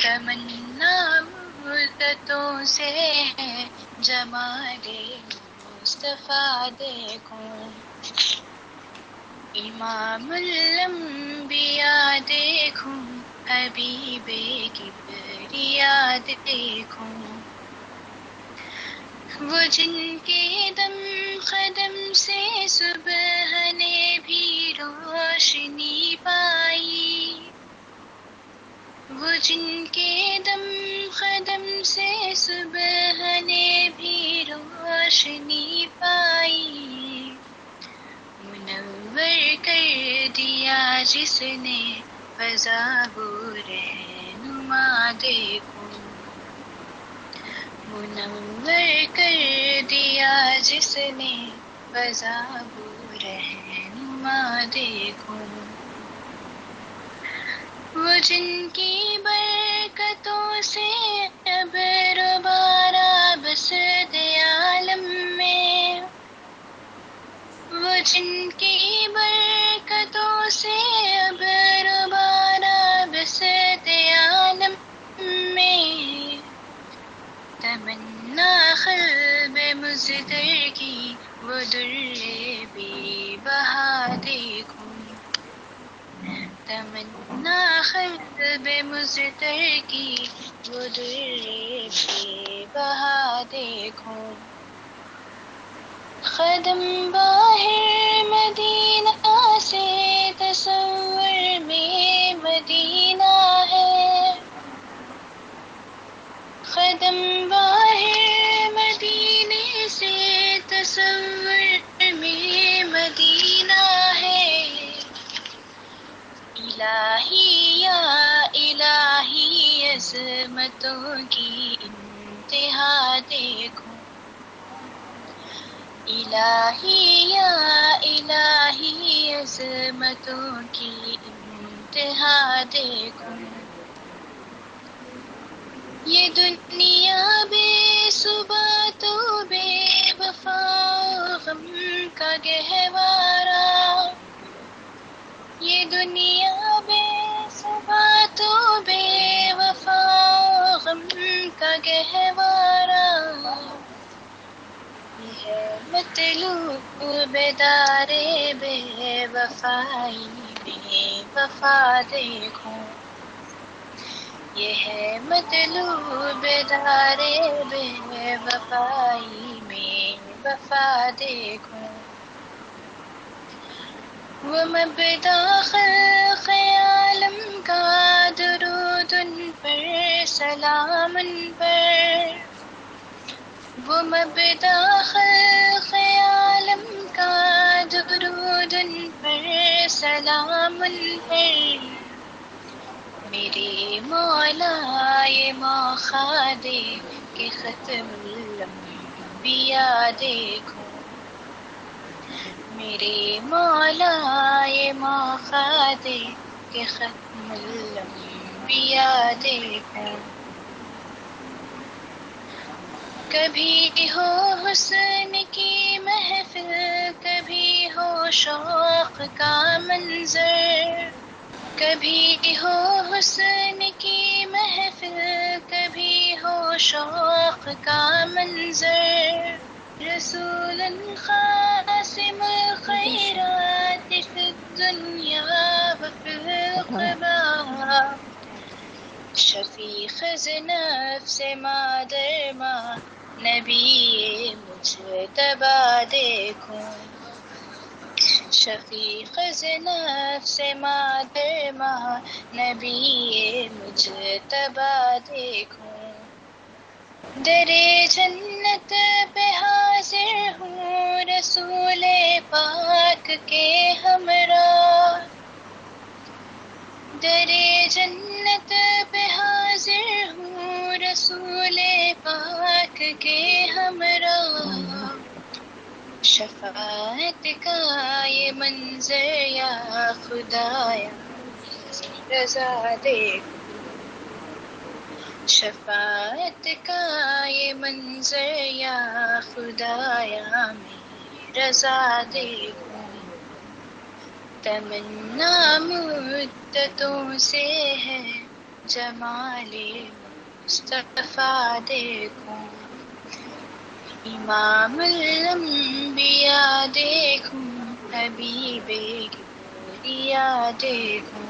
تمنا مدتوں سے ہے جمال مصطفیٰ دیکھوں، امام الانبیاء دیکھوں، حبیب کبریا دیکھوں، وہ جن کے دم قدم سے صبح نے بھی روشنی پائی، وہ جن کے دم قدم سے صبح نے بھی روشنی پائی، منور کر دیا جس نے فضا و رہنما دیکھوں، منور کر دیا جس نے فضا و رہنما دیکھوں، وہ جن کی برکتوں سے ابر و بارہ بسط عالم میں، وہ جن کی برکتوں سے ابر و بارہ بسط عالم میں، تمنا قلب مزدر کی وہ در بے بہا دیکھوں، تمنا قلب مزدر کی وہ در بے بہا دیکھوں، قدم باہر مدینہ سے تصور میں مدینہ ہے، قدم باہر مدینے سے تصور میں مدینہ ہے، الہی یا الہی عظمتوں کی انتہا دیکھوں، الہی یا الہی عظمتوں کی انتہا دیکھوں، یہ دنیا بے صبح تو بے وفا غم کا گہوارہ، یہ دنیا بے صبح تو بے وفا غم کا گہوارہ، یہ ہے مطلوب دار بے وفائی بے وفا دیکھوں، یہ ہے مطلوب دار بے وفائی میں وفا دیکھوں، وہ مبدا خلق عالم کا درود ان پر سلام ان پر، وہ مبدا خلق عالم کا درود ان پر سلام ان پر، میرے مولا یہ موقع دے کہ ختم الانبیاء دیکھوں، میرے مولا یہ موقع دے کہ ختم الانبیاء دیکھوں، کبھی ہو حسن کی محفل، کبھی ہو شوق کا منظر، کبھی ہو حسن کی محفل، کبھی ہو شوق کا منظر، رسول قاسم الخیرات فی الدنیا وفی العقبیٰ، شفیق نفس مادر ماں نبی مجتبیٰ دیکھوں، شفیق نفس مادر ماں نبی مجتبیٰ دیکھوں، در جنت پہ حاضر ہوں رسول پاک کے ہمراہ، در جنت پہ حاضر ہوں رسول پاک کے ہمراہ، شفاعت کا یہ منظر یا خدایا رضا دیکھوں، شفاعت کا یہ منظر یا خدایا میری رضا دیکھوں، تمنا مدتوں سے ہے جمال مصطفیٰ دیکھوں، امام الانبیاء دیکھوں، حبیب گویا دیکھوں،